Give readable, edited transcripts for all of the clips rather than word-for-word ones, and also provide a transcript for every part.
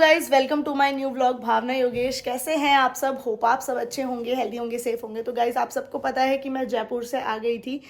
Guys, welcome to my new vlog. Bhavna Yogesh, कैसे हैं आप सब? होप आप सब अच्छे होंगे, हेल्दी होंगे, सेफ होंगे। तो गाइज, आप सबको पता है कि मैं जयपुर से आ गई थी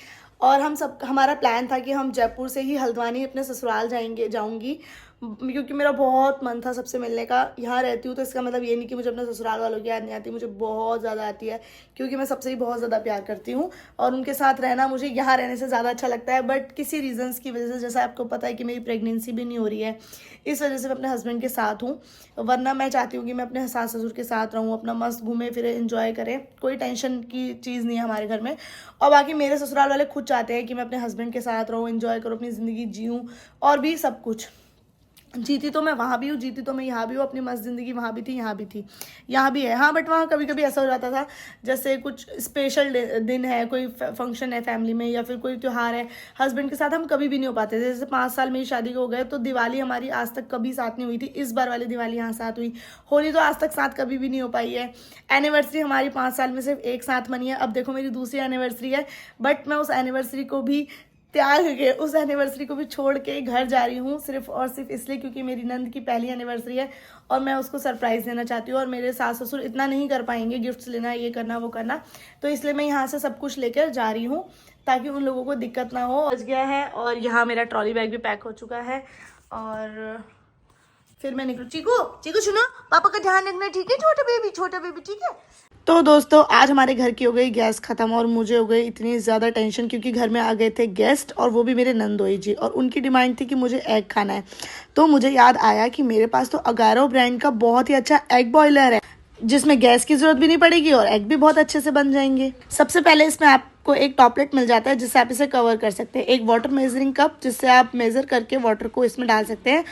और हमारा प्लान था कि हम जयपुर से ही हल्द्वानी अपने ससुराल जाऊंगी, क्योंकि मेरा बहुत मन था सबसे मिलने का। यहाँ रहती हूँ तो इसका मतलब ये नहीं कि मुझे अपने ससुराल वालों की याद नहीं आती, मुझे बहुत ज़्यादा आती है, क्योंकि मैं सबसे ही बहुत ज़्यादा प्यार करती हूँ और उनके साथ रहना मुझे यहाँ रहने से ज़्यादा अच्छा लगता है। बट किसी रीजंस की वजह से, जैसा आपको पता है कि मेरी प्रेगनेंसी भी नहीं हो रही है, इस वजह से मैं अपने हस्बैंड के साथ हूँ। वरना मैं चाहती हूँ कि मैं अपने सास ससुर के साथ रहूँ, अपना मस्त घूमे फिरे, इंजॉय करें, कोई टेंशन की चीज़ नहीं है हमारे घर में। और बाकी मेरे ससुराल वाले खुद चाहते हैं कि मैं अपने हस्बैंड के साथ रहूँ, इंजॉय करूँ, अपनी ज़िंदगी जीऊँ और भी सब कुछ। जीती तो मैं वहाँ भी हूँ, जीती तो मैं यहाँ भी हूँ, अपनी मस्त ज़िंदगी वहाँ भी थी, यहाँ भी थी, यहाँ भी है। हाँ, बट वहाँ कभी कभी ऐसा हो जाता था, जैसे कुछ स्पेशल दिन है, कोई फंक्शन है फैमिली में या फिर कोई त्यौहार है, हस्बैंड के साथ हम कभी भी नहीं हो पाते थे। जैसे 5 साल मेरी शादी को हो गए तो दिवाली हमारी आज तक कभी साथ नहीं हुई थी। इस बार वाली दिवाली यहाँ साथ हुई, होली तो आज तक साथ कभी भी नहीं हो पाई है। एनिवर्सरी हमारी 5 साल में सिर्फ एक साथ बनी है, अब देखो मेरी दूसरी एनिवर्सरी है, बट मैं उस एनिवर्सरी को भी त्याग के, उस एनिवर्सरी को भी छोड़ के घर जा रही हूँ, सिर्फ और सिर्फ इसलिए क्योंकि मेरी नंद की पहली एनिवर्सरी है और मैं उसको सरप्राइज़ देना चाहती हूँ। और मेरे सास ससुर इतना नहीं कर पाएंगे, गिफ्ट्स लेना, ये करना, वो करना, तो इसलिए मैं यहाँ से सब कुछ लेकर जा रही हूँ ताकि उन लोगों को दिक्कत ना हो। बच गया है और यहाँ मेरा ट्रॉली बैग भी पैक हो चुका है और फिर मैं निकलूँ। चीकू चीकू सुनो, पापा का ध्यान रखना, ठीक है? छोटा बेबी, ठीक है? तो दोस्तों, आज हमारे घर की हो गई गैस खत्म और मुझे हो गई इतनी ज़्यादा टेंशन, क्योंकि घर में आ गए थे गेस्ट और वो भी मेरे नंदोई जी, और उनकी डिमांड थी कि मुझे एग खाना है। तो मुझे याद आया कि मेरे पास तो अगारो ब्रांड का बहुत ही अच्छा एग बॉयलर है, जिसमें गैस की जरूरत भी नहीं पड़ेगी और एग भी बहुत अच्छे से बन जाएंगे। सबसे पहले इसमें आपको एक टॉपलेट मिल जाता है जिससे आप इसे कवर कर सकते हैं, एक वाटर मेजरिंग कप जिससे आप मेजर करके वाटर को इसमें डाल सकते हैं,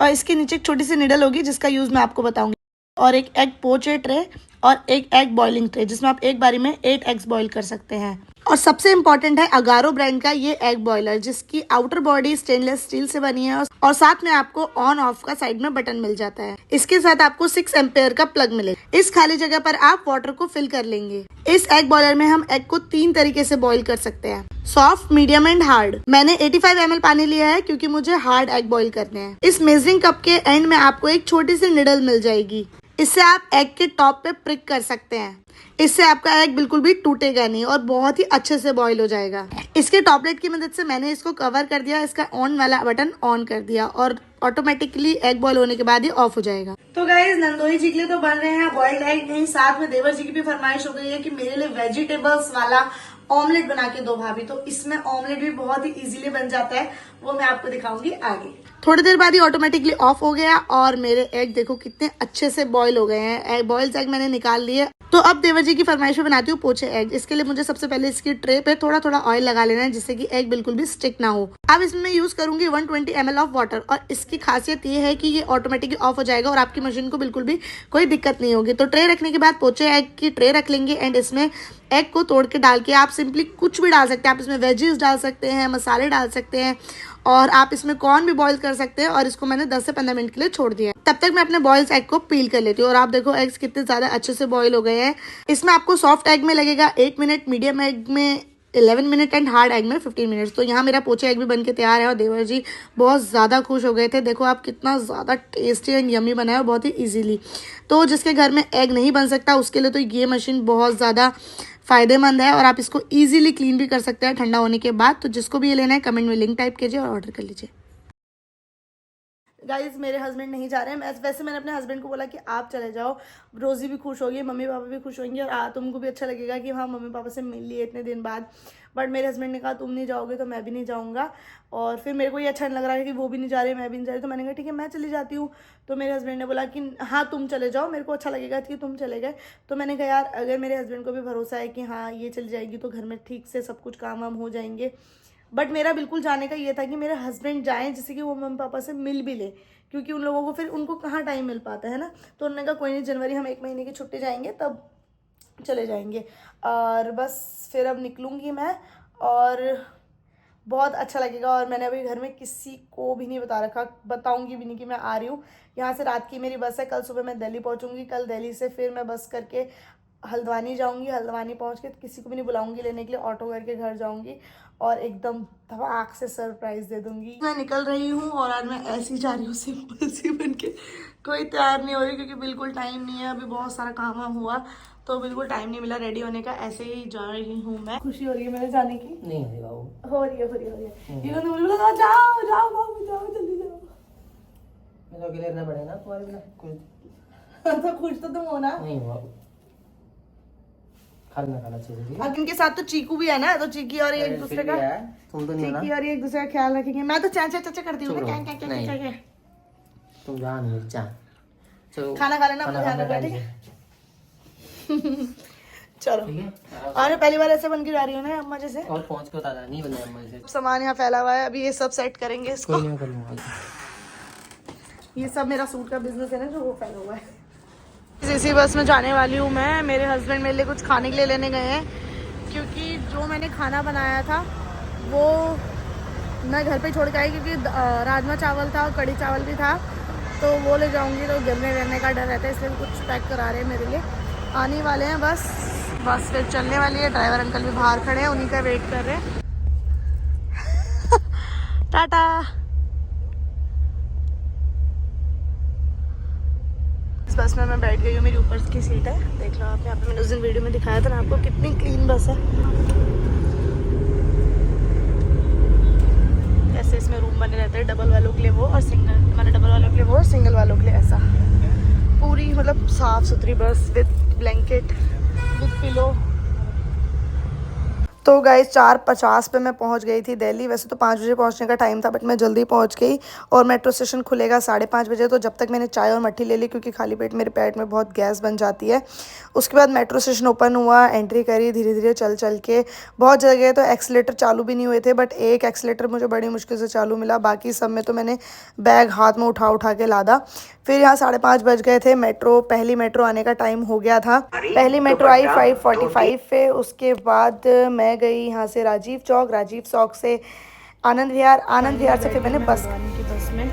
और इसके नीचे एक छोटी सी निडल होगी जिसका यूज मैं आपको बताऊंगी, और एक एग पोचे ट्रे और एक एग बॉइलिंग ट्रे जिसमें आप एक बारी में 8 एग्स बॉईल कर सकते हैं। और सबसे इम्पोर्टेंट है अगारो ब्रांड का ये एग बॉयलर, जिसकी आउटर बॉडी स्टेनलेस स्टील से बनी है और साथ में आपको ऑन ऑफ का साइड में बटन मिल जाता है। इसके साथ आपको 6 एम्पेयर का प्लग मिलेगा। इस खाली जगह पर आप वाटर को फिल कर लेंगे। इस एग बॉयलर में हम एग को 3 तरीके से बॉईल कर सकते हैं, सॉफ्ट, मीडियम एंड हार्ड। मैंने 85 ml पानी लिया है क्योंकि मुझे हार्ड एग बॉईल करने हैं। इस मेजरिंग कप के एंड में आपको एक छोटी सी निडल मिल जाएगी, इससे आप एग के टॉप पे प्रिक कर सकते हैं। इससे आपका एग बिल्कुल भी टूटेगा नहीं और बहुत ही अच्छे से बॉईल हो जाएगा। इसके टॉपलेट की मदद से मैंने इसको कवर कर दिया, इसका ऑन वाला बटन ऑन कर दिया और ऑटोमेटिकली एग बॉईल होने के बाद ही ऑफ हो जाएगा। तो गाइस, नंदोई जी के लिए तो बन रहे हैं बॉइल्ड एग, नहीं साथ में देवर जी की भी फरमाइश हो गई है कि मेरे लिए वेजिटेबल्स वाला ऑमलेट बना के दो भाभी। तो इसमें ऑमलेट भी बहुत ही इजीली बन जाता है, वो मैं आपको दिखाऊंगी आगे। थोड़ी देर बाद ही ऑटोमेटिकली ऑफ हो गया और मेरे एग देखो कितने अच्छे से बॉईल हो गए हैं। बॉइल्ड एग मैंने निकाल लिए। तो अब देवर जी की फरमाइश पे बनाती हूँ पोचे एग। इसके लिए मुझे सबसे पहले इसकी ट्रे पे थोड़ा थोड़ा ऑयल लगा लेना है जिससे कि एग बिल्कुल भी स्टिक ना हो। अब इसमें यूज करूंगी 120 ml ऑफ वाटर, और इसकी खासियत ये है कि ये ऑटोमेटिकली ऑफ हो जाएगा और आपकी मशीन को बिल्कुल भी कोई दिक्कत नहीं होगी। तो ट्रे रखने के बाद पोचे एग की ट्रे रख लेंगे एंड इसमें एग को तोड़ के डाल के आप सिंपली कुछ भी डाल सकते हैं। आप इसमें वेजीज डाल सकते हैं, मसाले डाल सकते हैं और आप इसमें कॉर्न भी बॉईल कर सकते हैं। और इसको मैंने 10 से 15 मिनट के लिए छोड़ दिया। तब तक मैं अपने बॉइल्स एग को पील कर लेती हूँ और आप देखो एग्स कितने ज्यादा अच्छे से बॉईल हो गए हैं। इसमें आपको सॉफ्ट एग में लगेगा 8 मिनट, मीडियम एग में 11 मिनट एंड हार्ड एग में 15 मिनट्स। तो यहाँ मेरा पोचे एग भी बनके तैयार है और देवर जी बहुत ज़्यादा खुश हो गए थे। देखो आप कितना ज़्यादा टेस्टी एंड यमी बना है, बहुत ही इजीली। तो जिसके घर में एग नहीं बन सकता उसके लिए तो ये मशीन बहुत ज़्यादा फ़ायदेमंद है और आप इसको इजीली क्लीन भी कर सकते हैं ठंडा होने के बाद। तो जिसको भी ये लेना है कमेंट में लिंक टाइप कीजिए और ऑर्डर कर लीजिए। गाइज, मेरे हस्बैंड नहीं जा रहे हैं। वैसे मैंने अपने हस्बैंड को बोला कि आप चले जाओ, रोज़ी भी खुश होगी, मम्मी पापा भी खुश होंगे और तुमको भी अच्छा लगेगा कि हाँ मम्मी पापा से मिल लिए इतने दिन बाद। बट मेरे हस्बैंड ने कहा तुम नहीं जाओगे तो मैं भी नहीं जाऊँगा, और फिर मेरे को ये अच्छा नहीं लग रहा है कि वो भी नहीं जा रहे, मैं भी नहीं जा रही। तो मैंने कहा ठीक है मैं चली जाती हूँ। तो मेरे हस्बैंड ने बोला कि हाँ तुम चले जाओ, मेरे को अच्छा लगेगा कि तुम चले गए। तो मैंने कहा यार, अगर मेरे हस्बैंड को भी भरोसा है कि हाँ ये चली जाएगी तो घर में ठीक से सब कुछ काम वाम हो जाएंगे। बट मेरा बिल्कुल जाने का ये था कि मेरे हस्बैंड जाएं जिससे कि वो मम्मी पापा से मिल भी ले, क्योंकि उन लोगों को फिर उनको कहाँ टाइम मिल पाता है ना। तो उन्होंने कहा कोई नहीं, जनवरी हम 1 महीने की छुट्टी जाएंगे तब चले जाएंगे। और बस फिर अब निकलूँगी मैं और बहुत अच्छा लगेगा। और मैंने अभी घर में किसी को भी नहीं बता रखा, बताऊंगी भी नहीं कि मैं आ रही हूँ। यहाँ से रात की मेरी बस है, कल सुबह मैं दिल्ली पहुँचूँगी। कल दिल्ली से फिर मैं बस करके हल्द्वानी जाऊंगी, हल्द्वानी पहुंच के किसी को भी नहीं बुलाऊंगी लेने के लिए, ऑटो करके घर जाऊंगी और एकदम धमाक से सरप्राइज दे दूंगी। मैं निकल रही हूँ और आज मैं ऐसी जा रही हूँ सिंपल सी बन के, कोई तैयार नहीं हो रही क्योंकि बिल्कुल टाइम नहीं है, अभी बहुत सारा काम हुआ तो बिल्कुल टाइम नहीं मिला रेडी होने का, ऐसे ही जा रही हूँ मैं। खुशी हो रही है मेरे जाने की? नहीं हो रही बाबू, हो रही है। इन्होंने मुझे बोला जाओ जाओ बाबू जाओ जल्दी जाओ, मैं तो अकेले रहना पड़ेगा ना तुम्हारे बिना, कुछ तो खुश तो तुम हो ना? नहीं हो बाबू, खाना चाहिए। अब इनके साथ तो चीकू भी है ना, तो चीकी और एक दूसरे का, तुम तो नहीं हो ना, चीकी और एक दूसरे का ख्याल रखेंगे। मैं तो चाचा चाचा करती हूँ, तुम जान नहीं जा, चलो खाना खा लेना, अपना ध्यान रखना ठीक है। चलो, ठीक है। और मैं पहली बार ऐसे बन के जा रही हूँ ना अम्मा जैसे, और पहुंच के बता देना, नहीं बनना अम्मा से। सामान यहाँ फैला हुआ है, अभी ये सब सेट करेंगे इसको। कोई नहीं कर लूंगा, ये सब मेरा सूट का बिजनेस है ना जो वो फैला हुआ है। इसी बस में जाने वाली हूँ मैं, मेरे हस्बैंड मेरे लिए कुछ खाने के लिए लेने गए हैं क्योंकि जो मैंने खाना बनाया था वो मैं घर पे छोड़ के आई, क्योंकि राजमा चावल था और कढ़ी चावल भी था, तो वो ले जाऊंगी तो गिरने रहने का डर रहता है, इसलिए कुछ पैक करा रहे हैं मेरे लिए। आने वाले हैं बस फिर चलने वाली है, ड्राइवर अंकल भी बाहर खड़े हैं, उन्हीं का वेट कर रहे हैं। टाटा। इस बस में मैं बैठ गई हूँ, मेरी ऊपर की सीट है, देख लो आप यहाँ पे, मैंने उस दिन वीडियो में दिखाया था ना आपको, कितनी क्लीन बस है। ऐसे इसमें रूम बने रहते हैं, डबल वालों के लिए वो और सिंगल, मतलब डबल वालों के लिए वो और सिंगल वालों के लिए ऐसा, पूरी मतलब साफ सुथरी बस विद ब्लैंकेट विद पिलो। तो गाइस 4:50 पे मैं पहुंच गई थी दिल्ली। वैसे तो 5 बजे पहुंचने का टाइम था बट मैं जल्दी पहुंच गई और मेट्रो स्टेशन खुलेगा 5:30 बजे, तो जब तक मैंने चाय और मट्ठी ले ली क्योंकि खाली पेट मेरे पेट में बहुत गैस बन जाती है। उसके बाद मेट्रो स्टेशन ओपन हुआ, एंट्री करी, धीरे धीरे चल के, बहुत जगह तो एक्सीलेटर चालू भी नहीं हुए थे बट एक एक्सीलेटर मुझे बड़ी मुश्किल से चालू मिला, बाकी सब में तो मैंने बैग हाथ में उठा के लादा। फिर यहाँ 5:30 बज गए थे, पहली मेट्रो आने का टाइम हो गया था। पहली मेट्रो आई 5:45 पे, उसके बाद मैं गई यहाँ से राजीव चौक से आनंद विहार से फिर मैंने बस में,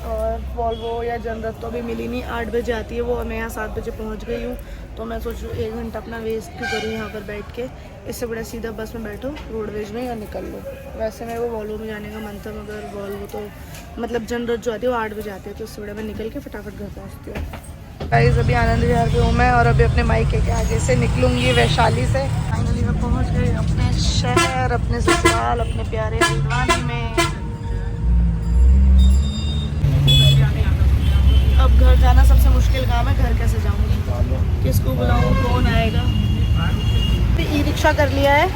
और वॉल्वो या जनरल तो अभी मिली नहीं, 8 बजे आती है वो, मैं यहाँ 7 बजे पहुँच गई हूँ, तो मैं सोच रही हूँ 1 घंटा अपना वेस्ट क्यों करूँ यहाँ पर बैठ के, इससे बड़ा सीधा बस में बैठो रोडवेज में या निकल लो। वैसे मेरे को वॉल्वो में जाने का मन था मगर वॉल्वो तो मतलब जनरल जो आती है वो 8 बजे आती है, तो इससे बड़ा मैं निकल के फटाफट घर पहुँचती हूँ। गाइस अभी आनंद विहार पे हूँ मैं और अभी अपने मायके के आगे से निकलूंगी वैशाली से। फाइनली मैं पहुँच गई अपने शहर, अपने ससुराल, अपने प्यारे हल्द्वानी में। अब घर जाना सबसे मुश्किल काम है, घर कैसे जाऊंगी, किसको बुलाऊं, कौन आएगा। ई रिक्शा कर लिया है,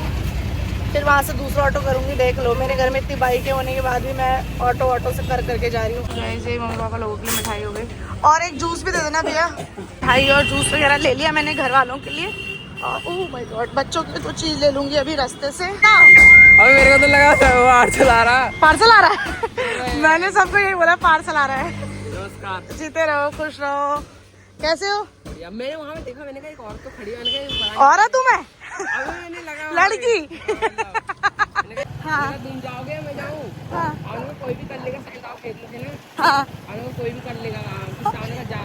फिर वहाँ से दूसरा ऑटो करूंगी। देख लो मेरे घर में इतनी बाइकें होने के बाद भी मैं ऑटो से करके जा रही हूँ। ऐसे मम्मी पापा लोगों के लिए मिठाई हो गई और एक जूस भी दे देना भैया। मिठाई और जूस वगैरह ले लिया मैंने घर वालों के लिए, और ओह माय गॉड बच्चों के लिए तो चीज़ ले लूँगी अभी रास्ते से। अभी मेरे को तो लगा पार्सल आ रहा है मैंने सबको यही बोला पार्सल आ रहा है। जीते रहो, खुश रहो। कैसे हो? मैंने वहाँ पे देखा, मैंने कहा एक औरत तो खड़ी है, मैंने कहा औरत हूँ मैं, मैंने लगा लड़की। हाँ तुम जाओगे मैं जाऊँ, हाँ कोई भी कर लेगा, खेत में ना, हाँ कोई भी कर लेगा, किसान का जा।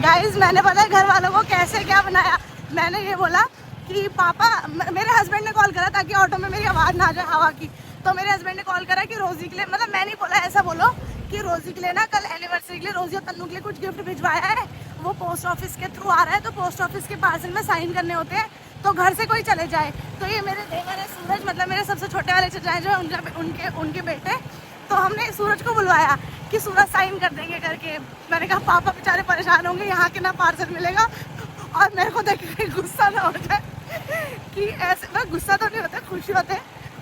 गाइस मैंने पता है घर वालों को कैसे क्या बनाया, मैंने ये बोला कि पापा, मेरे हस्बैंड ने कॉल करा ताकि ऑटो में मेरी आवाज़ ना आ जाए हवा की, तो मेरे हस्बैंड ने कॉल करा कि रोजी के लिए, मतलब मैं नहीं बोला, ऐसा बोलो कि रोजी के लिए ना कल एनिवर्सरी के लिए रोजी और तन्नू के लिए कुछ गिफ्ट भिजवाया है, वो पोस्ट ऑफिस के थ्रू आ रहा है, तो पोस्ट ऑफिस के पार्सल में साइन करने होते हैं, तो घर से कोई चले जाए। तो ये मेरे देवर है सूरज, मतलब मेरे सबसे छोटे वाले चचाए जो है उनके बेटे, तो हमने सूरज को बुलवाया कि सूरज साइन कर देंगे करके। मैंने कहा पापा बेचारे परेशान होंगे, यहाँ के ना पार्सल मिलेगा और मेरे को देख के गुस्सा ना हो जाए कि ऐसे, मैं गुस्सा तो नहीं होता, खुशी होते,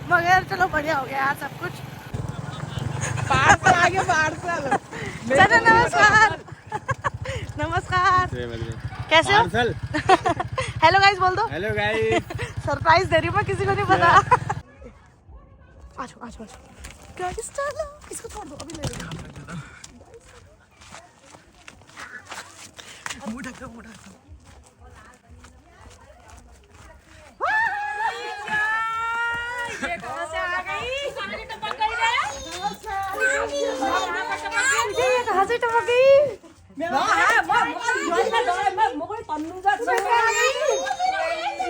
मगर चलो बढ़िया हो गया यार सब कुछ। पार्सल आ गया, पार्सल। चलो नमस्कार नमस्कार, कैसे हो? हेलो गाइस बोल दो। Hello guys. सरप्राइज दे रही हूँ मैं, किसी को नहीं पता। आजो आजो आजो गाइस, चलो इसको छोड़ दो, अभी ले लो। मुंह ढको, मुंह ढको। ये कहाँ से आ गई? कहाँ से टपक गई रे? ये कहाँ से टपक गई? मैं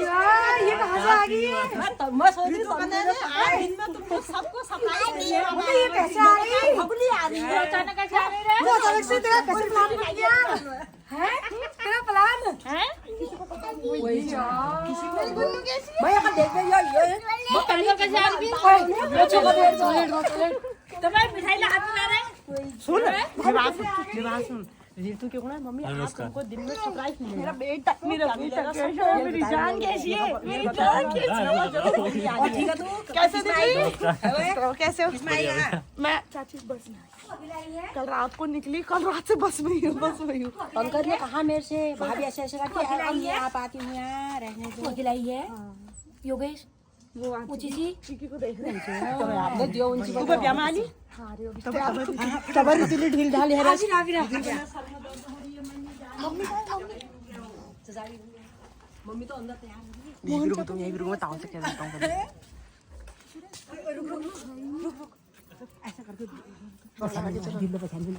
यार ये कहाँ से आ गई है? मैं सोच रही दिन में तुमको सबको सरप्राइज ये कैसे आ गई? बबली आ रही है। अचानक कैसे आ गई रे? वो अचानक से तेरा कैसे प्लान बन गया? हैं? तेरा प्लान है? मैं यहाँ देख रही हूँ वो कल कैसे आ गई? वो चॉकलेट तो मैं मिठाई ला हाथ में ला रहे सुन ऋतु क्यों ना मम्मी आज तुमको दिन में सरप्राइज मिलेगा। मेरा बेटा कैसा है? मेरी जान कैसी है? मेरी जान कैसी है? ठीक है तू कैसे दीदी? कैसे हो? मैं चाची बस में आई। कल रात को निकली, कल रात से बस में ही हूँ। पंकज ने कहा मेरे से भाभी ऐसे ऐसे करके हम यहाँ आती हूँ यार रहने दो। खिलाई है योगेश वो चिकी को देख रहे हैं। आपने दियो उनकी तू ब्याह में आली? खबर इतनी ढील ढाल है मम्मी तो अंदर तैयार है। रुको तुम यहीं रुको मैं ताऊ से कह देता हूँ। ऐसा करके दिल में पहचान भी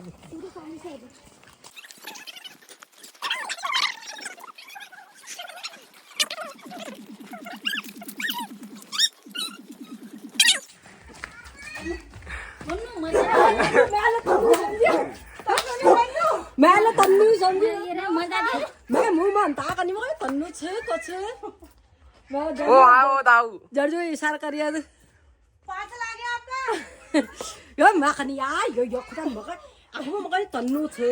मैं तन्नू समझी मैं मुंह में ता करनी मैं तन्नू छे तो छे मैं ओ आओ दाऊ जर्जो इशारा करिए पाँच ला गया आपका। यो मैं खनी यार यो खुदा मगर अब मगर तन्नू छे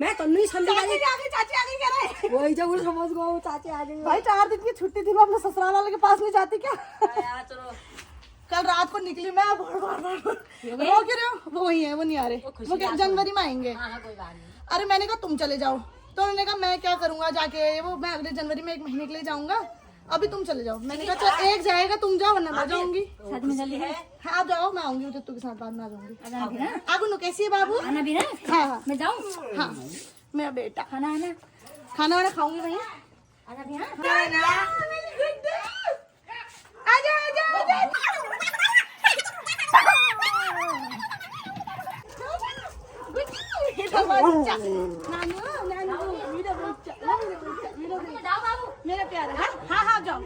मैं तन्नू ही समझी चाची आ गई कह रहे। वही जब उस समझ गो चाची आ गई भाई 4 दिन की छुट्टी थी, मैं अपने ससुराल वाले के पास नहीं जाती क्या? यार चलो कल रात को निकली मैं, बार रो क्यों रहे हो? वो वही है, वो नहीं आ रहे, वो क्या जनवरी में आएंगे। कोई बात नहीं। अरे मैंने कहा तुम चले जाओ, तो उन्होंने कहा मैं क्या करूंगा जाके, वो मैं अगले जनवरी में 1 महीने के लिए जाऊंगा, अभी तुम चले जाओ। मैंने कहा चल एक जाएगा, तुम जाओ वरना मैं जाऊंगी। हाँ आप जाओ, मैं आऊंगी उधर के साथ, बाद में आ जाऊंगी। आगू कैसी है बाबू? आना भी ना? हाँ हाँ मैं जाऊँ? हाँ मेरा बेटा खाना आना खाना वाना खाऊंगी वहीं। आना भी हाँ? आजा आजा आजा। मेरा प्यारा। हाँ हाँ जाओ।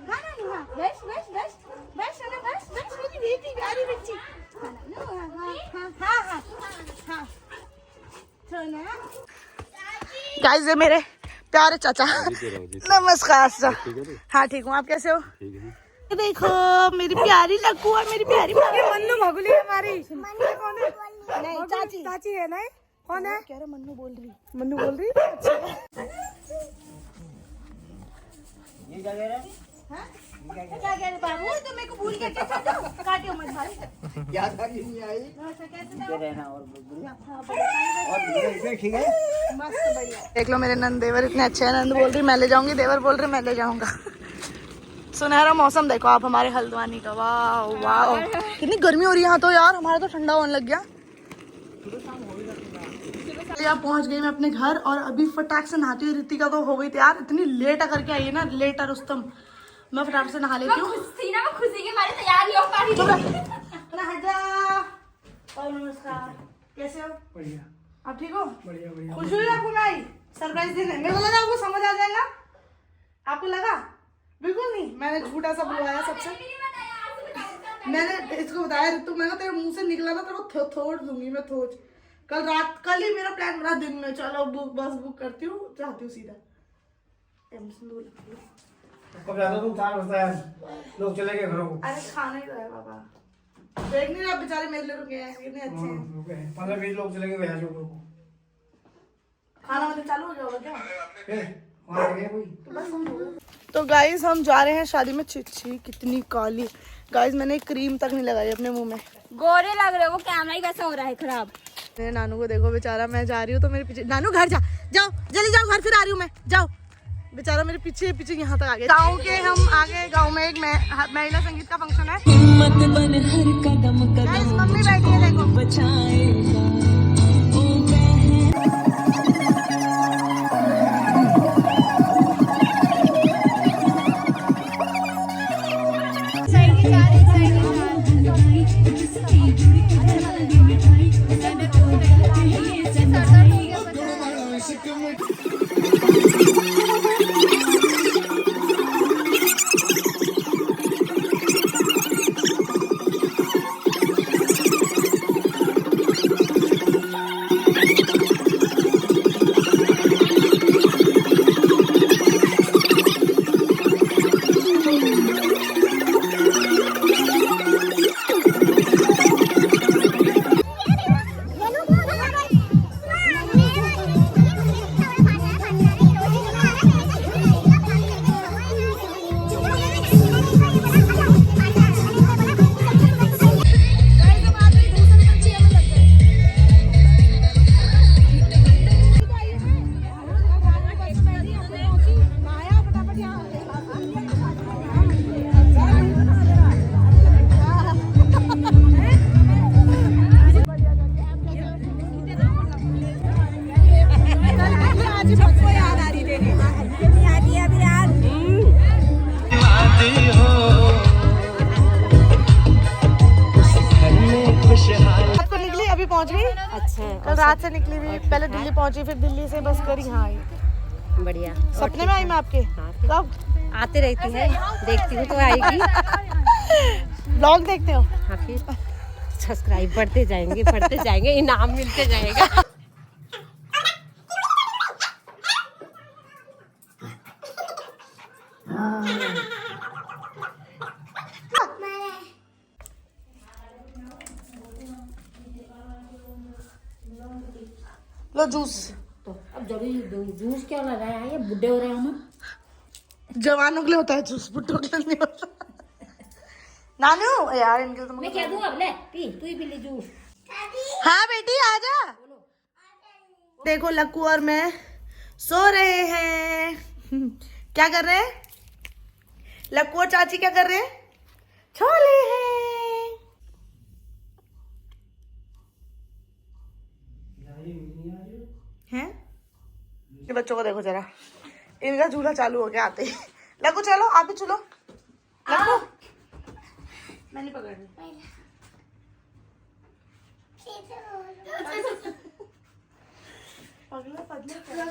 हाँ नानू हाँ बस बस बस बस ना बस बस मेरी बेटी प्यारी बच्ची। हाँ नानू हाँ हाँ हाँ हाँ हाँ सोना। गाइस ये मेरे प्यारे चाचा। नमस्कार सर। हाँ ठीक हूँ, आप कैसे हो? देखो मेरी प्यारी लक्कू और मेरी प्यारी मन्नू भगुली हमारी। कौन है? नहीं चाची चाची है ना? कौन है? कह रहा मन्नू बोल रही। मन्नू बोल रही। ये क्या कह रहा है? क्या कह रहे बाबू? तो मेरे को भूल के कैसे जाओ? काटियो मत भाई। याद आ नहीं आई कैसे ये रहना और बढ़िया ठीक है। मस्त बढ़िया। देख लो मेरे नंद देवर इतने अच्छे हैं। नंद बोल रही मैं ले जाऊंगी, देवर बोल रहे मैं ले जाऊंगा। सुनहरा मौसम देखो आप हमारे हल्द्वानी का। वाह वाह कितनी गर्मी हो रही है यहाँ तो यार, हमारा तो ठंडा होने लग गया। आप पहुंच गई मैं अपने घर, और अभी फटाक से नहाती हुई रितिका तो हो गई तैयार। इतनी लेट करके आई है ना, लेट रुस्तम। मैं फटाक से नहा लेती हूँ। खुशी के मारे तैयार ही और नमस्कार, कैसे हो? बढ़िया आप ठीक हो? बढ़िया बढ़िया। खुश हुई आपको मैं सरप्राइज देने? मेरे को लगा आपको समझ आ जाएगा। आपको लगा? बिल्कुल नहीं, मैंने झूठा सा बुलवाया सबसे। मैंने इसको बताया ऋतु, मैंने तेरे मुंह से निकला ना तेरे को थोड़ दूंगी मैं, थोड़। कल ही मेरा प्लान बना दिन में, चलो बस बुक करती हूँ, जाती हूँ सीधा। कब जाता तुम? 4 बजता है, लोग चले गए घरों को। अरे खाना ही तो है बाबा, देख नहीं रहा बेचारे मेरे लिए रुके हैं, कितने अच्छे हैं। 15-20 लोग चले गए भैया को। खाना मतलब चालू हो जाएगा क्या? वहाँ गए कोई? तो गाइस हम जा रहे हैं शादी में। छिछी कितनी काली गाइस, मैंने क्रीम तक नहीं लगाई अपने मुंह में। गोरे लग रहे हो, कैमरा ही कैसा हो रहा है खराब। मेरे नानू को देखो बेचारा, मैं जा रही हूँ तो मेरे पीछे। नानू घर जा, जाओ जल्दी जाओ, घर फिर आ रही हूँ मैं, जाओ। बेचारा मेरे पीछे पीछे यहाँ तक आ गया। गाँव के हम आगे, गाँव में एक महिला संगीत का फंक्शन है। गाइस मम्मी बैठी है देखो। रात को निकली अभी पहुंच गई। अच्छा कल रात से निकली हुई, पहले दिल्ली पहुंची, फिर दिल्ली से बस कर यहाँ आई। बढ़िया। सपने में आई मैं आपके। कब? आते रहती है, देखती हूँ तो आएगी। ब्लॉग देखते हो? हाँ, फिर सब्सक्राइब बढ़ते जाएंगे, इनाम मिलते जाएगा। लो जूस। तो अब जरूरी जूस क्या लगाया है, ये बुढ़े हो रहे हैं हम। जवानों के लिए होता है जूस, बुड्ढों के लिए नहीं होता। नानू यार इनके तो मैं क्या दूँ अब, ले पी, तू ही पी ले जूस। हाँ बेटी आजा। देखो लक्कू और मैं सो रहे हैं। क्या कर रहे हैं? लक्कू और चाची क्या कर रहे हैं? सो रहे हैं। हैं? ये बच्चों को देखो जरा, इनका झूला चालू हो गया आते ही। लक्कू चलो, आप भी चलो। लक्कू मैं नहीं पकड़ रही। पगला पगला